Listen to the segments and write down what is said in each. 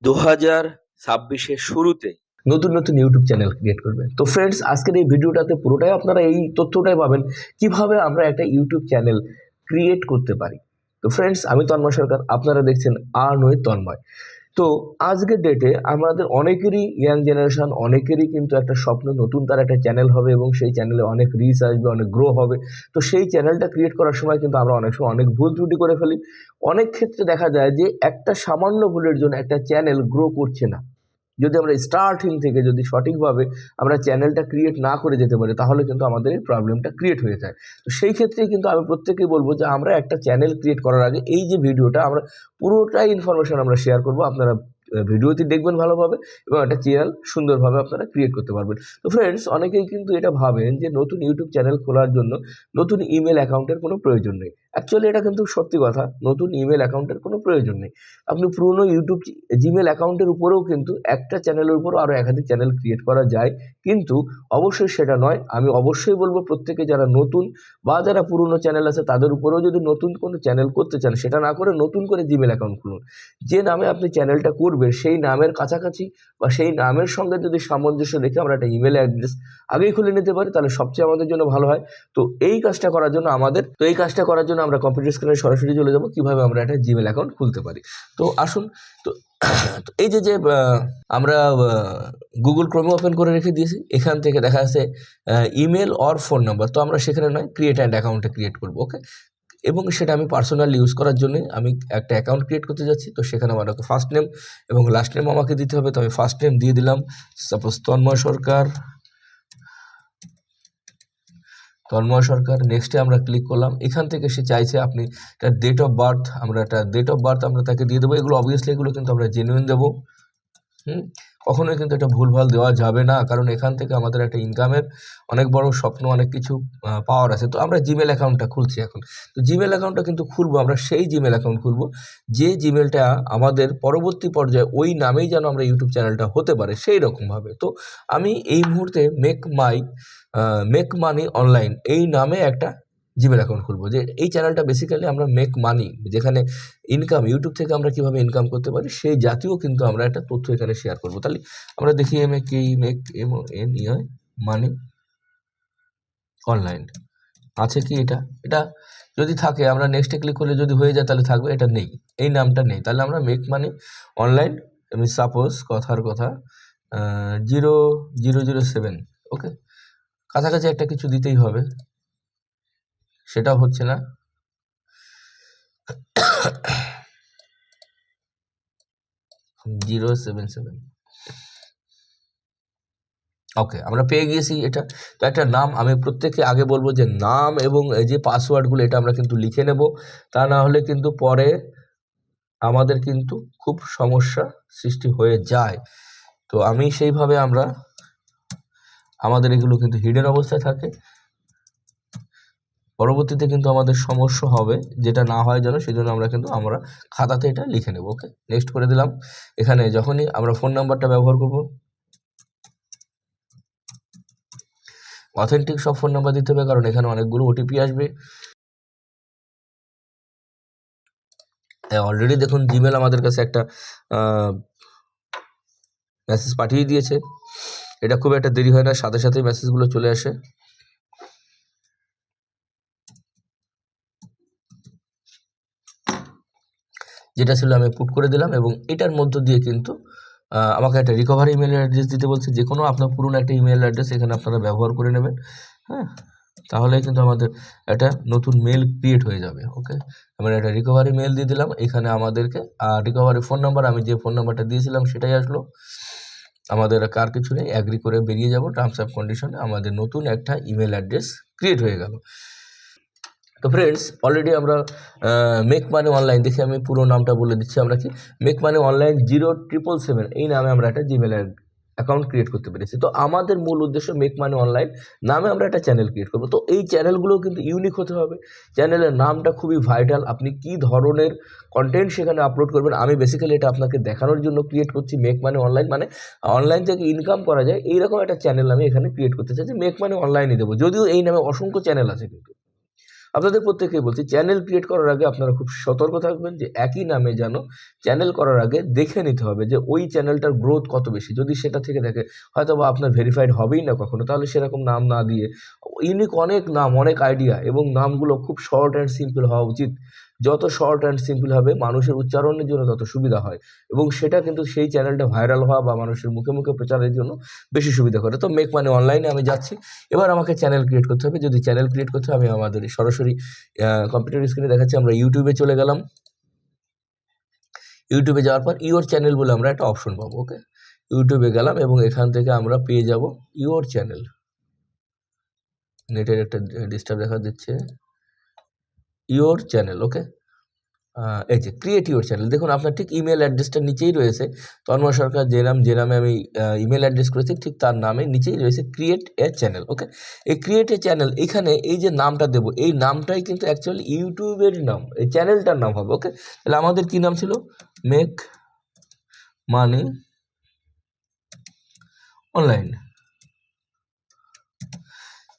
2026-এর শুরুতে নতুন নতুন ইউটিউব চ্যানেল ক্রিয়েট করবে। তো ফ্রেন্ডস, আজকের এই ভিডিওটাতে পুরোটাই আপনারা এই তথ্যটাই পাবেন কিভাবে আমরা একটা ইউটিউব চ্যানেল ক্রিয়েট করতে পারি। তো ফ্রেন্ডস, আমি তন্ময় সরকার, আপনারা দেখছেন আর্ন উইথ তন্ময়। তো আজকের ডেটে আমাদের অনেকেরই ইয়াং জেনারেশন অনেকেরই কিন্তু একটা স্বপ্ন, নতুন তার একটা চ্যানেল হবে এবং সেই চ্যানেলে অনেক রিচ আসবে, অনেক গ্রো হবে। তো সেই চ্যানেলটা ক্রিয়েট করার সময় কিন্তু আমরা অনেক সময় অনেক ভুল ত্রুটি করে ফেলি। অনেক ক্ষেত্রে দেখা যায় যে একটা সামান্য ভুলের জন্য একটা চ্যানেল গ্রো করছে না। যদি আমরা স্টার্টিং থেকে যদি সঠিকভাবে আমরা চ্যানেলটা ক্রিয়েট না করে যেতে পারি, তাহলে কিন্তু আমাদের এই প্রবলেমটা ক্রিয়েট হয়ে যায়। তো সেই ক্ষেত্রেই কিন্তু আমি প্রত্যেকেই বলবো যে আমরা একটা চ্যানেল ক্রিয়েট করার আগে এই যে ভিডিওটা আমরা পুরোটাই ইনফরমেশন আমরা শেয়ার করবো, আপনারা ভিডিওটি দেখবেন ভালোভাবে এবং একটা চ্যানেল সুন্দরভাবে আপনারা ক্রিয়েট করতে পারবেন। তো ফ্রেন্ডস, অনেকেই কিন্তু এটা ভাবেন যে নতুন ইউটিউব চ্যানেল খোলার জন্য নতুন ইমেল অ্যাকাউন্টের কোনো প্রয়োজন নেই। অ্যাকচুয়ালি এটা কিন্তু সত্যি কথা, নতুন ইমেল অ্যাকাউন্টের কোনো প্রয়োজন নেই। আপনি পুরনো ইউটিউব জিমেল অ্যাকাউন্টের উপরেও কিন্তু একটা চ্যানেলের উপরও আরও একাধিক চ্যানেল ক্রিয়েট করা যায়, কিন্তু অবশ্যই সেটা নয়। আমি অবশ্যই বলবো প্রত্যেকে যারা নতুন বা যারা পুরনো চ্যানেল আছে তাদের উপরেও যদি নতুন কোনো চ্যানেল করতে চান, সেটা না করে নতুন করে জিমেল অ্যাকাউন্ট খুলুন। যে নামে আপনি চ্যানেলটা করবেন সেই নামের কাছাকাছি বা সেই নামের সঙ্গে যদি সামঞ্জস্য রেখে আমরা একটা ইমেল অ্যাড্রেস আগেই খুলে নিতে পারি, তাহলে সবচেয়ে আমাদের জন্য ভালো হয়। তো এই কাজটা করার জন্য আমরা কম্পিউটার স্ক্রিনে সরাসরি চলে যাবো কিভাবে আমরা একটা জিমেল অ্যাকাউন্ট খুলতে পারি। তো আসুন। তো এই যে আমরা গুগল ক্রোমে ওপেন করে রেখে দিয়েছি, এখান থেকে দেখা যাচ্ছে ইমেল অর ফোন নাম্বার। তো আমরা সেখানে নয়, ক্রিয়েট অ্যান্ড অ্যাকাউন্টে ক্রিয়েট করবো। ওকে, এবং সেটা আমি পার্সোনাল ইউজ করার জন্য আমি একটা অ্যাকাউন্ট ক্রিয়েট করতে যাচ্ছি। তো সেখানে আমাকে ফার্স্ট নেম এবং লাস্ট নেম আমাকে দিতে হবে। তো আমি ফার্স্ট নেম দিয়ে দিলাম, সাপোজ তন্ময় সরকার। নেক্সটে আমরা ক্লিক করলাম। এখান থেকে সে চাইছে আপনি একটা ডেট অফ বার্থ, আমরা তাকে দিয়ে দেবো। এগুলো অবভিয়াসলি এগুলো কিন্তু আমরা জেনুইন দেবো। কখনোই কিন্তু এটা ভুলভাল দেওয়া যাবে না, কারণ এখান থেকে আমাদের একটা ইনকামের অনেক বড় স্বপ্ন, অনেক কিছু পাওয়ার আছে। তো আমরা জিমেল অ্যাকাউন্টটা খুলছি এখন। তো জিমেল অ্যাকাউন্টটা কিন্তু খুলবো, আমরা সেই জিমেল অ্যাকাউন্ট খুলবো যে জিমেলটা আমাদের পরবর্তী পর্যায়ে ওই নামেই যেন আমরা ইউটিউব চ্যানেলটা হতে পারে সেই রকমভাবে। তো আমি এই মুহূর্তে মেক মানি অনলাইন এই নামে একটা জিমেল অ্যাকাউন্ট খুলবো, যে এই চ্যানেলটা বেসিক্যালি আমরা মেক মানি, যেখানে ইনকাম, ইউটিউব থেকে আমরা কীভাবে ইনকাম করতে পারি সেই জাতীয় কিন্তু আমরা একটা তথ্য এখানে শেয়ার করবো। তাহলে আমরা দেখি মানি অনলাইন আছে কি, এটা যদি থাকে আমরা নেক্সটে ক্লিক করলে যদি হয়ে যায় তাহলে থাকবে, এটা নেই, এই নামটা নেই, তাহলে আমরা মেক মানি অনলাইন, আমি সাপোজ কথার কথা 0007। ওকে, কাছাকাছি একটা কিছু দিতেই হবে, সেটা হচ্ছে না। ওকে, আমরা পেয়ে গিয়েছি এটা। তো একটা নাম আমি প্রত্যেককে আগে বলবো যে নাম এবং এই যে পাসওয়ার্ডগুলো এটা আমরা কিন্তু লিখে নেব, তা না হলে কিন্তু পরে আমাদের কিন্তু খুব সমস্যা সৃষ্টি হয়ে যায়। তো আমি সেইভাবে আমাদের এগুলো কিন্তু হিডেন অবস্থায় থাকে, পরবর্তীতে কিন্তু আমাদের সমস্যা হবে, যেটা না হয় যেন, সেই জন্য আমরা খাতাতে এটা লিখে নেব। ওকে, নেক্সট করে দিলাম। এখানে যখনই আমরা ফোন নাম্বারটা ব্যবহার করব, অথেন্টিক সব ফোন নাম্বার দিতে হবে, কারণ এখানে অনেকগুলো ওটিপি আসবে। অলরেডি দেখুন জিমেল আমাদের কাছে একটা মেসেজ পাঠিয়ে দিয়েছে। এটা খুব একটা দেরি হয় না, সাথে সাথেই মেসেজগুলো চলে আসে। যেটা ছিল আমি পুট করে দিলাম, এবং এটার মধ্য দিয়ে কিন্তু আমাকে একটা রিকভারি ইমেল অ্যাড্রেস দিতে বলছে। যে কোনো আপনার পুরনো একটা ইমেল অ্যাড্রেস এখানে আপনারা ব্যবহার করে নেবেন। হ্যাঁ, তাহলে কিন্তু আমাদের একটা নতুন মেল ক্রিয়েট হয়ে যাবে। ওকে, আমরা একটা রিকভারি মেল দিয়ে দিলাম এখানে আমাদেরকে, আর রিকভারি ফোন নাম্বার আমি যে ফোন নাম্বারটা দিয়েছিলাম সেটাই আসলো। আমাদের কার কিছু নেই, অ্যাগ্রি করে বেরিয়ে যাব। টার্মস অ্যান্ড কন্ডিশনে আমাদের নতুন একটা ইমেল অ্যাড্রেস ক্রিয়েট হয়ে গেল। তো ফ্রেন্ডস, অলরেডি আমরা মেক মানি অনলাইন, দেখি আমি পুরো নামটা বলে দিচ্ছি, আমরা কি মেক মানি অনলাইন 0777 এই নামে আমরা একটা জিমেল অ্যাকাউন্ট ক্রিয়েট করতে পেরেছি। তো আমাদের মূল উদ্দেশ্য মেক মানি অনলাইন নামে আমরা একটা চ্যানেল ক্রিয়েট করবো। তো এই চ্যানেলগুলো কিন্তু ইউনিক হতে হবে, চ্যানেলের নামটা খুবই ভাইটাল, আপনি কি ধরনের কন্টেন্ট সেখানে আপলোড করবেন। আমি বেসিক্যালি এটা আপনাকে দেখানোর জন্য ক্রিয়েট করছি। মেক মানি অনলাইন মানে অনলাইন থেকে ইনকাম করা যায় এইরকম একটা চ্যানেল আমি এখানে ক্রিয়েট করতে চাইছি, মেক মানি অনলাইনই দেবো, যদিও এই নামে অসংখ্য চ্যানেল আছে, কিন্তু আপনাদের প্রত্যেকেই বলছি, চ্যানেল ক্রিয়েট করার আগে আপনারা খুব সতর্ক থাকবেন যে একই নামে যেন চ্যানেল করার আগে দেখে নিতে হবে যে ওই চ্যানেলটার গ্রোথ কত বেশি। যদি সেটা থেকে থাকে হয়তো বা আপনার ভেরিফাইড হবেই না কখনো, তাহলে সেরকম নাম না দিয়ে ইউনিক অনেক নাম, অনেক আইডিয়া, এবং নামগুলো খুব শর্ট অ্যান্ড সিম্পল হওয়া উচিত। যত শর্ট অ্যান্ড সিম্পল হবে মানুষের উচ্চারণের জন্য তত সুবিধা হয়, এবং সেটা কিন্তু সেই চ্যানেলটা ভাইরাল হওয়া বা মানুষের মুখে মুখে প্রচারের জন্য বেশি সুবিধা করে। তো মেক মানি অনলাইনে আমি যাচ্ছি। এবার আমাকে চ্যানেল ক্রিয়েট করতে হবে। যদি চ্যানেল ক্রিয়েট করতে হবে, আমি আমাদের সরাসরি কম্পিউটার স্ক্রিনে দেখাচ্ছি, আমরা ইউটিউবে চলে গেলাম। ইউটিউবে যাওয়ার পর ইওর চ্যানেল বলে আমরা একটা অপশন পাবো। ওকে, ইউটিউবে গেলাম এবং এখান থেকে আমরা পেয়ে যাব ইওর চ্যানেল। নেটের একটা ডিস্টার্ব দেখা দিচ্ছে। ইওর চ্যানেল, ওকে, এই যে ক্রিয়েট ইওর চ্যানেল, দেখুন আপনার ঠিক ইমেল অ্যাড্রেসটা নিচেই রয়েছে। তন্ময় সরকার যে নামে আমি ইমেল অ্যাড্রেস করেছি, ঠিক তার নামে নিচেই রয়েছে ক্রিয়েট এ চ্যানেল। ওকে, এই ক্রিয়েট এ চ্যানেল, এখানে এই যে নামটা দেবো, এই নামটাই কিন্তু অ্যাকচুয়ালি ইউটিউবের নাম, এই চ্যানেলটার নাম হবে। ওকে, তাহলে আমাদের কি নাম ছিল? Make money online.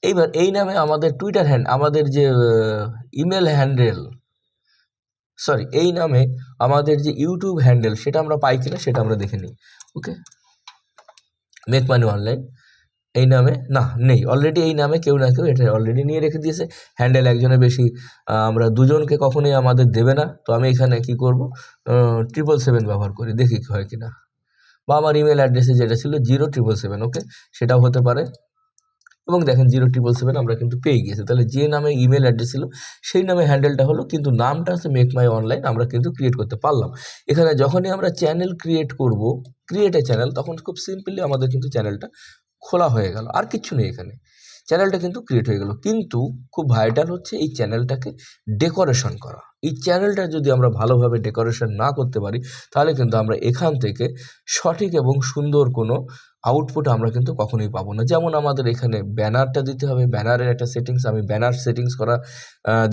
এইবার এই নামে আমাদের টুইটার আমাদের যে ইমেল হ্যান্ডেল, সরি, এই নামে আমাদের যে ইউটিউব হ্যান্ডেল, সেটা আমরা পাই কিনা সেটা আমরা দেখে নিই। ওকে, মেক মানি অনলাইন এই নামে না, নেই, অলরেডি এই নামে কেউ না কেউ এটা অলরেডি নিয়ে রেখে দিয়েছে। হ্যান্ডেল একজনের বেশি আমরা দুজনকে কখনোই আমাদের দেবে না। তো আমি এখানে কি করব, 777 ব্যবহার করি, দেখি কি হয় কিনা। বা আমার ইমেল অ্যাড্রেসে যেটা ছিল 0777, ওকে, সেটাও হতে পারে। এবং দেখেন 0777 আমরা কিন্তু পেয়ে গিয়েছি। তাহলে যে নামে ইমেল অ্যাড্রেস ছিল সেই নামে হ্যান্ডেলটা হলো, কিন্তু নামটা আছে মেক মাই অনলাইন, আমরা কিন্তু ক্রিয়েট করতে পারলাম। এখানে যখনই আমরা চ্যানেল ক্রিয়েট করব, ক্রিয়েট এ চ্যানেল, তখন খুব সিম্পলি আমাদের কিন্তু চ্যানেলটা খোলা হয়ে গেল, আর কিচ্ছু নেই এখানে, চ্যানেলটা কিন্তু ক্রিয়েট হয়ে গেল। কিন্তু খুব ভাইটাল হচ্ছে এই চ্যানেলটাকে ডেকোরেশন করা। এই চ্যানেলটা যদি আমরা ভালোভাবে ডেকোরেশন না করতে পারি, তাহলে কিন্তু আমরা এখান থেকে সঠিক এবং সুন্দর কোনো আউটপুট আমরা কিন্তু কখনোই পাবো না। যেমন আমাদের এখানে ব্যানারটা দিতে হবে, ব্যানারের একটা সেটিংস, আমি ব্যানার সেটিংস করা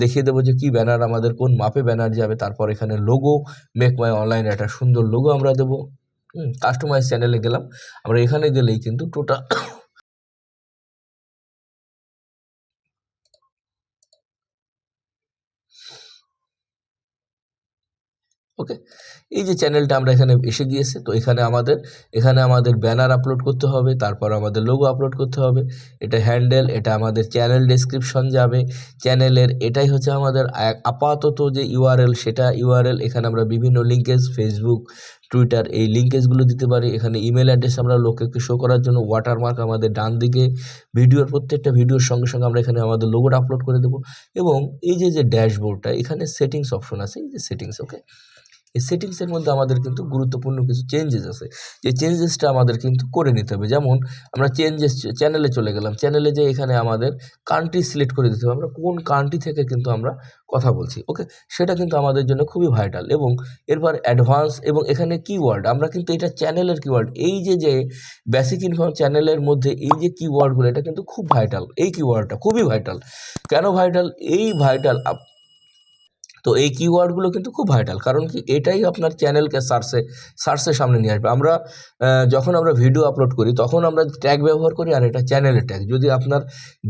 দেখিয়ে দেবো যে কি ব্যানার আমাদের কোন মাপে ব্যানার যাবে। তারপর এখানে লোগো, মেক মাই অনলাইন একটা সুন্দর লোগো আমরা দেবো। কাস্টমাইজ চ্যানেলে গেলাম, আমরা এখানে গেলেই কিন্তু টোটাল ওকে, এই যে চ্যানেলটা আমরা এখানে এসে গিয়েছে। তো এখানে আমাদের ব্যানার আপলোড করতে হবে, তারপর আমাদের লোগো আপলোড করতে হবে, এটা হ্যান্ডেল, এটা আমাদের চ্যানেল ডেসক্রিপশন যাবে চ্যানেলের, এটাই হচ্ছে আমাদের আপাতত যে ইউআরএল, সেটা ইউআরএল। এখানে আমরা বিভিন্ন লিঙ্কেজ, ফেসবুক, টুইটার, এই লিঙ্কেজগুলো দিতে পারি। এখানে ইমেল অ্যাড্রেস আমরা লোককে শো করার জন্য ওয়াটারমার্ক আমাদের ডান দিকে, ভিডিওর প্রত্যেকটা ভিডিওর সঙ্গে সঙ্গে আমরা এখানে আমাদের লোগোটা আপলোড করে দেবো। এবং এই যে ড্যাশবোর্ডটা, এখানে সেটিংস অপশন আছে, এই যে সেটিংস, ওকে, এই সেটিংসের মধ্যে আমাদের কিন্তু গুরুত্বপূর্ণ কিছু চেঞ্জেস আছে, যে চেঞ্জেসটা আমাদের কিন্তু করে নিতে হবে। যেমন আমরা চ্যানেলে চলে গেলাম, চ্যানেলে যে এখানে আমাদের কান্ট্রি সিলেক্ট করে দিতে হবে, আমরা কোন কান্ট্রি থেকে কিন্তু আমরা কথা বলছি। ওকে, সেটা কিন্তু আমাদের জন্য খুবই ভাইটাল। এবং এরপর অ্যাডভান্স, এবং এখানে কিওয়ার্ড, আমরা কিন্তু এটা চ্যানেলের কিওয়ার্ড, এই যে বেসিক ইনফর্ম চ্যানেলের মধ্যে এই যে কিওয়ার্ডগুলো, এটা কিন্তু খুব ভাইটাল। এই কিওয়ার্ডটা খুবই ভাইটাল। কেন ভাইটাল? এই ভাইটাল, তো এই কিওয়ার্ডগুলো কিন্তু খুব ভাইটাল, কারণ কি, এটাই আপনার চ্যানেলকে সার্চের সামনে নিয়ে আসবে। আমরা যখন আমরা ভিডিও আপলোড করি তখন আমরা ট্যাগ ব্যবহার করি, আর এটা চ্যানেলের ট্যাগ। যদি আপনার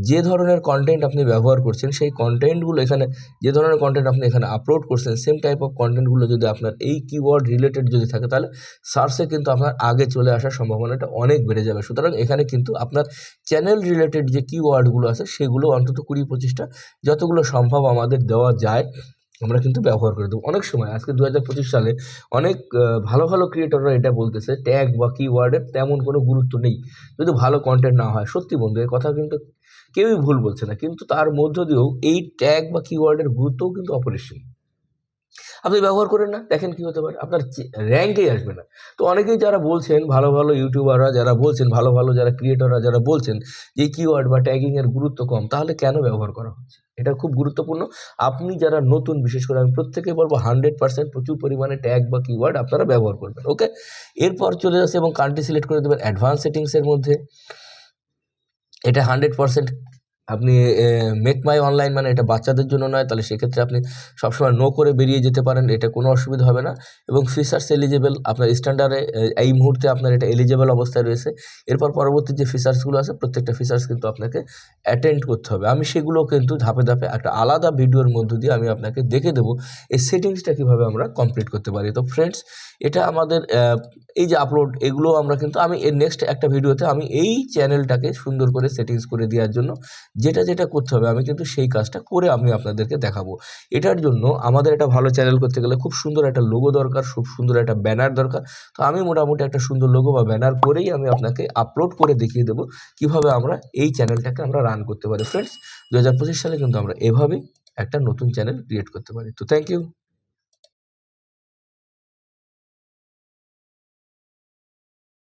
যে ধরনের কন্টেন্ট আপনি ব্যবহার করছেন, সেই কন্টেন্টগুলো এখানে, যে ধরনের কন্টেন্ট আপনি এখানে আপলোড করছেন, সেম টাইপ অফ কন্টেন্টগুলো যদি আপনার এই কিওয়ার্ড রিলেটেড যদি থাকে, তাহলে সার্চে কিন্তু আপনার আগে চলে আসার সম্ভাবনাটা অনেক বেড়ে যাবে। সুতরাং এখানে কিন্তু আপনার চ্যানেল রিলেটেড যে কিওয়ার্ডগুলো আছে, সেগুলো অন্তত 20-25টা যতগুলো সম্ভব আমাদের দেওয়া যায় আমরা কিন্তু ব্যবহার করে দেবো। অনেক সময় আজকে 2025 সালে অনেক ভালো ভালো ক্রিয়েটররা এটা বলতেছে, ট্যাগ বা কিওয়ার্ডের তেমন কোনো গুরুত্ব নেই যদি ভালো কন্টেন্ট না হয়। সত্যি বন্ধু, এর কথা কিন্তু কেউই ভুল বলছে না, কিন্তু তার মধ্য দিয়েও এই ট্যাগ বা কিওয়ার্ডের গুরুত্বও কিন্তু অপরিসীম। আপনি ব্যবহার করেন না, দেখেন কি হতে পারে, আপনার র্যাঙ্কেই আসবে না। তো অনেকেই যারা বলছেন, ভালো ভালো ইউটিউবাররা যারা বলছেন, ভালো ভালো যারা ক্রিয়েটররা যারা বলছেন যে কিওয়ার্ড বা ট্যাগিংয়ের গুরুত্ব কম, তাহলে কেন ব্যবহার করা হচ্ছে? এটা খুব গুরুত্বপূর্ণ। আপনি যারা নতুন, বিশেষ করে আমি প্রত্যেকেই বলবো 100% প্রচুর পরিমাণে ট্যাগ বা কিওয়ার্ড আপনারা ব্যবহার করবেন। ওকে, এরপর চলে যাচ্ছে এবং কান্ট্রি সিলেক্ট করে দেবেন অ্যাডভান্স সেটিংসের মধ্যে। এটা 100% আপনি মেক মাই অনলাইন মানে এটা বাচ্চাদের জন্য নয়, তাহলে সেক্ষেত্রে আপনি সবসময় নো করে বেরিয়ে যেতে পারেন, এটা কোনো অসুবিধা হবে না। এবং ফিচার্স এলিজেবল আপনার স্ট্যান্ডার্ডে এই মুহূর্তে আপনার এটা এলিজেবল অবস্থায় রয়েছে। এরপর পরবর্তী যে ফিচার্সগুলো আছে প্রত্যেকটা ফিচার্স কিন্তু আপনাকে অ্যাটেন্ড করতে হবে। আমি সেগুলো কিন্তু ধাপে ধাপে একটা আলাদা ভিডিওর মধ্য দিয়ে আমি আপনাকে দেখে দেবো এই সেটিংসটা কীভাবে আমরা কমপ্লিট করতে পারি। তো ফ্রেন্ডস, এটা আমাদের এই যে আপলোড এগুলো আমরা কিন্তু আমি এর নেক্সট একটা ভিডিওতে আমি এই চ্যানেলটাকে সুন্দর করে সেটিংস করে দেওয়ার জন্য যেটা যেটা করতে হবে আমি কিন্তু সেই কাজটা করে আমি আপনাদেরকে দেখাবো। এটার জন্য আমাদের একটা ভালো চ্যানেল করতে গেলে খুব সুন্দর একটা লোগো দরকার, খুব সুন্দর একটা ব্যানার দরকার। তো আমি মোটামুটি একটা সুন্দর লোগো বা ব্যানার করেই আমি আপনাকে আপলোড করে দেখিয়ে দেবো কীভাবে আমরা এই চ্যানেলটাকে আমরা রান করতে পারি। ফ্রেন্ডস, 2025 সালে কিন্তু আমরা এভাবেই একটা নতুন চ্যানেল ক্রিয়েট করতে পারি। তো থ্যাংক ইউ।